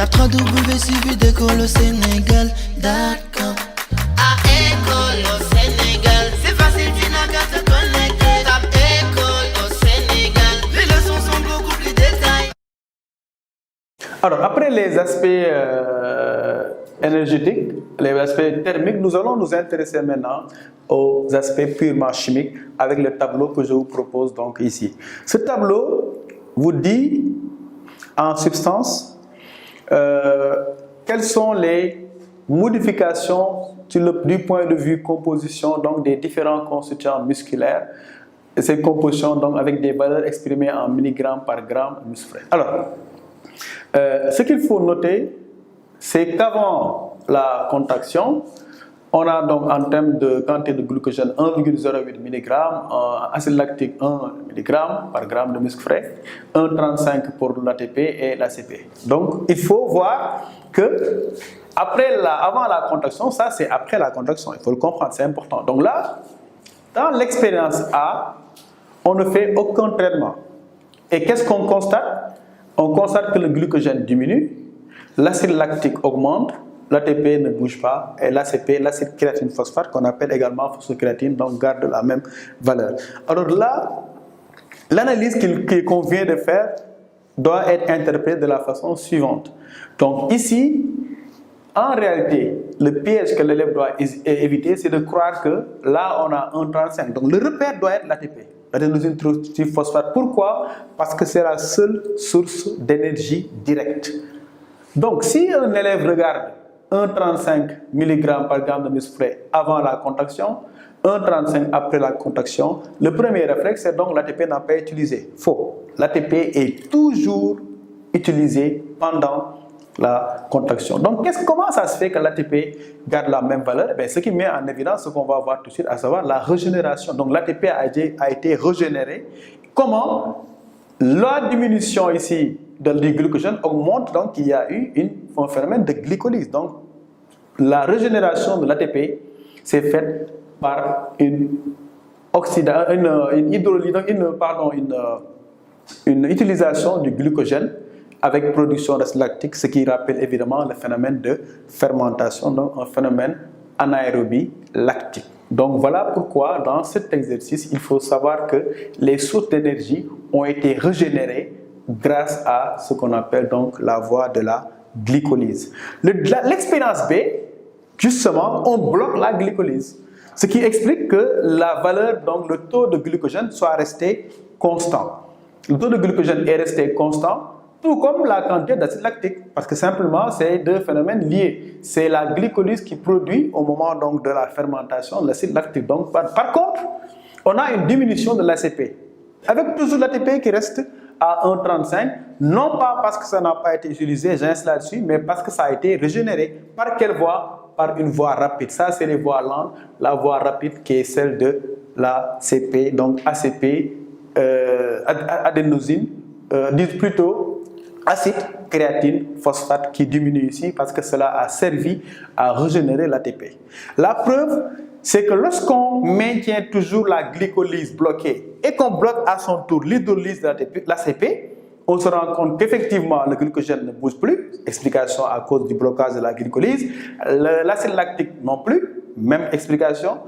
Tape www.suividécole-au-sénégal.com. À École au Sénégal, c'est facile, tu n'as qu'à te connecter. Tape École au Sénégal, les leçons sont beaucoup plus détaillées. Alors, après les aspects énergétiques, les aspects thermiques, nous allons nous intéresser maintenant aux aspects purement chimiques avec le tableau que je vous propose donc ici. Ce tableau vous dit en substance quelles sont les modifications du point de vue composition donc des différents constituants musculaires et ces compositions donc avec des valeurs exprimées en milligrammes par gramme de muscle frais. Alors, ce qu'il faut noter, c'est qu'avant la contraction, on a donc en termes de quantité de glucogène 1,08 mg, acide lactique 1 mg par gramme de muscle frais, 1,35 pour l'ATP et l'ACP. Donc il faut voir que avant la contraction, ça c'est après la contraction, il faut le comprendre, c'est important. Donc là, dans l'expérience A, on ne fait aucun traitement. Et qu'est-ce qu'on constate? On constate que le glucogène diminue, l'acide lactique augmente, l'ATP ne bouge pas et l'ACP, l'acide créatine phosphate qu'on appelle également phosphocréatine, donc garde la même valeur. Alors là, l'analyse qu'on vient de faire doit être interprétée de la façon suivante. Donc ici, en réalité, le piège que l'élève doit éviter, c'est de croire que là on a 1,35. Donc le repère doit être l'ATP, l'adénosine triphosphate. Pourquoi? Parce que c'est la seule source d'énergie directe. Donc si un élève regarde 1,35 mg par gramme de muscle frais avant la contraction, 1,35 après la contraction, le premier réflexe c'est donc l'ATP n'a pas été utilisé. Faux. L'ATP est toujours utilisé pendant la contraction. Donc comment ça se fait que l'ATP garde la même valeur? Ce qui met en évidence ce qu'on va voir tout de suite, à savoir la régénération. Donc l'ATP a été régénéré. Comment? La diminution ici du glucogène augmente, donc il y a eu un phénomène de glycolyse. Donc la régénération de l'ATP s'est faite par une utilisation du glucogène avec production d'acide lactique, ce qui rappelle évidemment le phénomène de fermentation, donc un phénomène anaérobie lactique. Donc voilà pourquoi dans cet exercice, il faut savoir que les sources d'énergie ont été régénérées grâce à ce qu'on appelle donc la voie de la glycolyse. L'expérience B, justement, on bloque la glycolyse, ce qui explique que la valeur, donc le taux de glucogène soit resté constant. Le taux de glucogène est resté constant, tout comme la quantité d'acide lactique, parce que simplement c'est deux phénomènes liés. C'est la glycolyse qui produit au moment donc de la fermentation l'acide lactique. Donc par contre, on a une diminution de l'ACP, avec toujours l'ATP qui reste à 1,35, non pas parce que ça n'a pas été utilisé, j'insiste là-dessus, mais parce que ça a été régénéré. Par quelle voie? Par une voie rapide. Ça c'est les voies lentes, la voie rapide qui est celle de l'ACP, donc ACP, adénosine, disent plutôt acide créatine phosphate qui diminue ici parce que cela a servi à régénérer l'ATP. La preuve, c'est que lorsqu'on maintient toujours la glycolyse bloquée et qu'on bloque à son tour l'hydrolyse de l'ACP, on se rend compte qu'effectivement le glycogène ne bouge plus, explication à cause du blocage de la glycolyse, l'acide lactique non plus, même explication,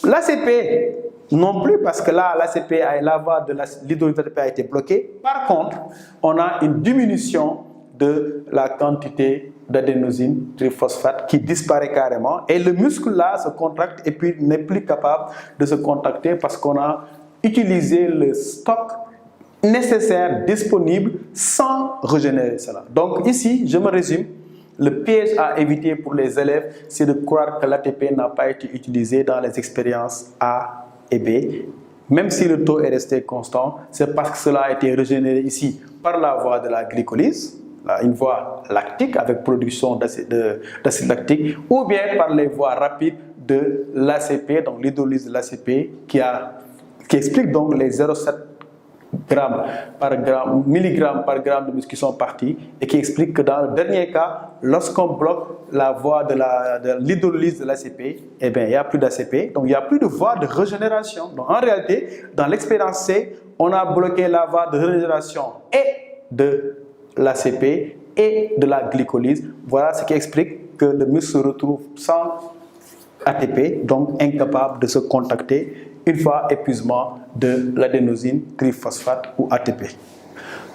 l'ACP non plus parce que là l'ACP, la voie de l'hydrolyse de l'ATP a été bloquée. Par contre, on a une diminution de la quantité d'adénosine triphosphate qui disparaît carrément et le muscle là se contracte et puis n'est plus capable de se contracter parce qu'on a utilisé le stock nécessaire, disponible sans régénérer cela. Donc ici, je me résume, le piège à éviter pour les élèves, c'est de croire que l'ATP n'a pas été utilisé dans les expériences A et B. Même si le taux est resté constant, c'est parce que cela a été régénéré ici par la voie de la glycolyse, une voie lactique avec production d'acide lactique, ou bien par les voies rapides de l'ACP, donc l'hydrolyse de l'ACP, qui explique donc les 0,7 milligrammes par gramme de muscle qui sont partis et qui explique que dans le dernier cas, lorsqu'on bloque la voie de l'hydrolyse de l'ACP, eh bien, il n'y a plus d'ACP, donc il n'y a plus de voie de régénération. Donc en réalité, dans l'expérience C, on a bloqué la voie de régénération et de l'ACP et de la glycolyse. Voilà ce qui explique que le muscle se retrouve sans ATP, donc incapable de se contacter une fois épuisement de l'adénosine triphosphate ou ATP.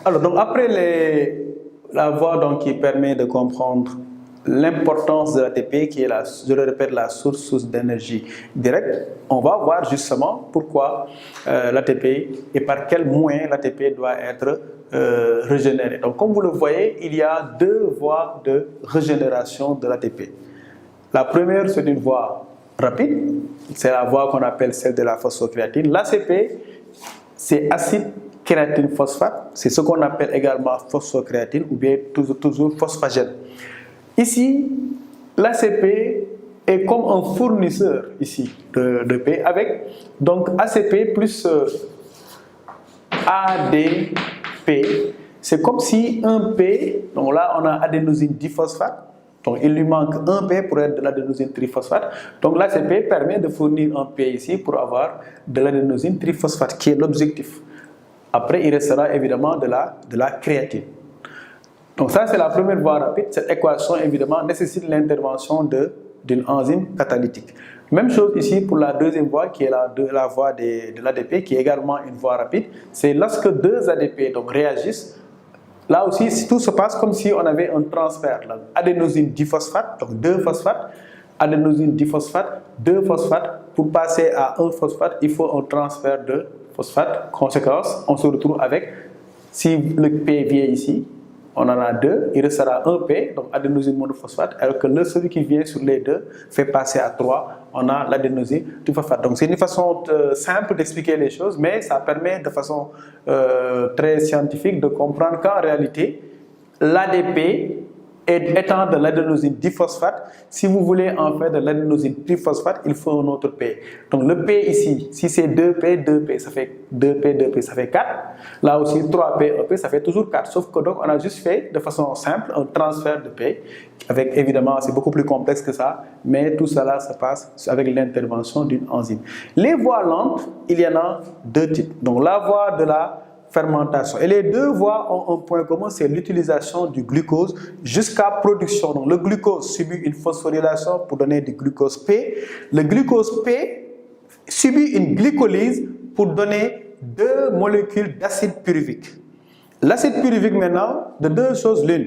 Alors, donc après la voie donc, qui permet de comprendre l'importance de l'ATP, qui est, je le répète, la source d'énergie directe, on va voir justement pourquoi l'ATP et par quel moyen l'ATP doit être régénéré. Donc, comme vous le voyez, il y a deux voies de régénération de l'ATP. La première, c'est une voie rapide, c'est la voie qu'on appelle celle de la phosphocréatine. L'ACP, c'est acide créatine phosphate, c'est ce qu'on appelle également phosphocréatine ou bien toujours phosphagène. Ici, l'ACP est comme un fournisseur ici de P avec donc ACP plus ADP. C'est comme si un P, donc là on a adénosine diphosphate, donc il lui manque un P pour être de l'adénosine triphosphate. Donc l'ACP permet de fournir un P ici pour avoir de l'adénosine triphosphate qui est l'objectif. Après, il restera évidemment de la créatine. Donc ça, c'est la première voie rapide. Cette équation, évidemment, nécessite l'intervention d'une enzyme catalytique. Même chose ici pour la deuxième voie, qui est la voie de l'ADP, qui est également une voie rapide. C'est lorsque deux ADP donc, réagissent. Là aussi, tout se passe comme si on avait un transfert. Adénosine diphosphate, donc deux phosphates. Adénosine diphosphate, deux phosphates. Pour passer à un phosphate, il faut un transfert de phosphate. Conséquence, on se retrouve avec, si le P vient ici, on en a deux, il restera un P, donc adénosine monophosphate, alors que celui qui vient sur les deux fait passer à 3, on a l'adénosine triphosphate. Donc c'est une façon simple d'expliquer les choses, mais ça permet de façon très scientifique de comprendre qu'en réalité, l'ADP étant de l'adénosine diphosphate, si vous voulez en faire de l'adénosine triphosphate, il faut un autre P. Donc le P ici, si c'est 2P, ça fait 2P, ça fait 4. Là aussi 3P, 1P, ça fait toujours 4. Sauf que donc on a juste fait de façon simple un transfert de P. Avec évidemment, c'est beaucoup plus complexe que ça, mais tout cela se passe avec l'intervention d'une enzyme. Les voies lentes, il y en a deux types. Donc la voie de la fermentation. Et les deux voies ont un point commun, c'est l'utilisation du glucose jusqu'à production. Donc le glucose subit une phosphorylation pour donner du glucose P. Le glucose P subit une glycolyse pour donner deux molécules d'acide pyruvique. L'acide pyruvique maintenant, de deux choses l'une.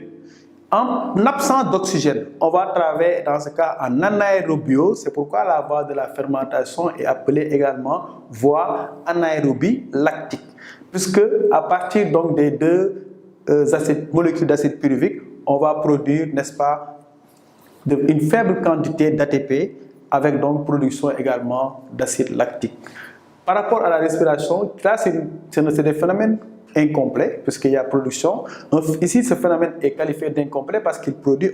En absence d'oxygène, on va travailler dans ce cas en anaérobiose. C'est pourquoi la voie de la fermentation est appelée également voie anaérobie lactique. Puisque à partir donc des deux molécules d'acide pyruvique, on va produire, n'est-ce pas, une faible quantité d'ATP avec donc production également d'acide lactique. Par rapport à la respiration, là c'est des phénomènes incomplets puisqu'il y a production. Ici, ce phénomène est qualifié d'incomplet parce qu'il produit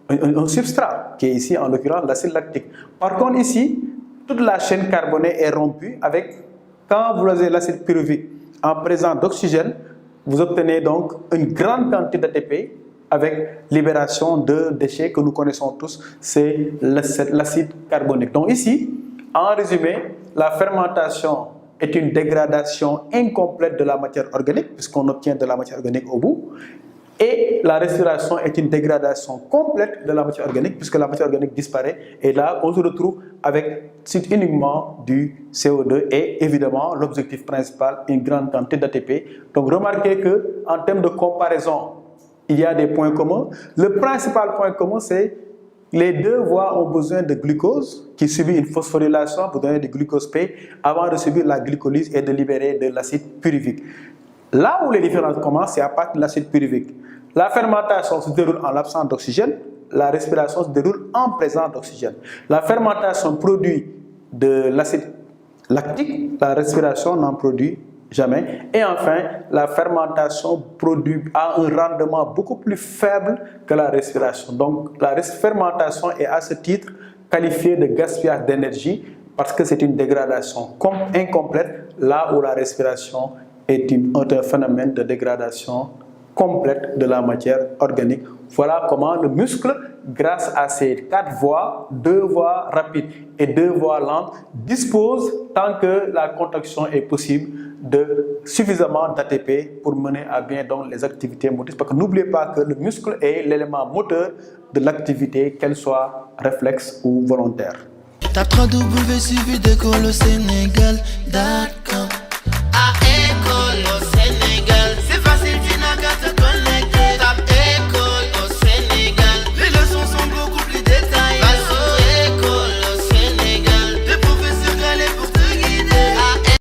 un substrat qui est ici en l'occurrence l'acide lactique. Par contre ici, toute la chaîne carbonée est rompue avec, quand vous avez l'acide pyruvique en présence d'oxygène, vous obtenez donc une grande quantité d'ATP avec libération de déchets que nous connaissons tous, c'est l'acide carbonique. Donc ici, en résumé, la fermentation est une dégradation incomplète de la matière organique, puisqu'on obtient de la matière organique au bout, et la respiration est une dégradation complète de la matière organique, puisque la matière organique disparaît, et là, on se retrouve avec uniquement du CO2 et évidemment, l'objectif principal, une grande quantité d'ATP. Donc, remarquez qu'en termes de comparaison, il y a des points communs. Le principal point commun, c'est les deux voies ont besoin de glucose qui subit une phosphorylation pour donner du glucose P avant de subir la glycolyse et de libérer de l'acide pyruvique. Là où les différences commencent, c'est à partir de l'acide pyruvique. La fermentation se déroule en l'absence d'oxygène, la respiration se déroule en présence d'oxygène. La fermentation produit de l'acide lactique, la respiration n'en produit jamais. Et enfin, la fermentation a un rendement beaucoup plus faible que la respiration. Donc, la fermentation est à ce titre qualifiée de gaspillage d'énergie parce que c'est une dégradation incomplète, là où la respiration est un phénomène de dégradation complète de la matière organique. Voilà comment le muscle, grâce à ses 4 voies, 2 voies rapides et 2 voies lentes, dispose, tant que la contraction est possible, de suffisamment d'ATP pour mener à bien donc les activités motrices. Parce que n'oubliez pas que le muscle est l'élément moteur de l'activité, qu'elle soit réflexe ou volontaire. Tape www.suividecolausenegal.com. À École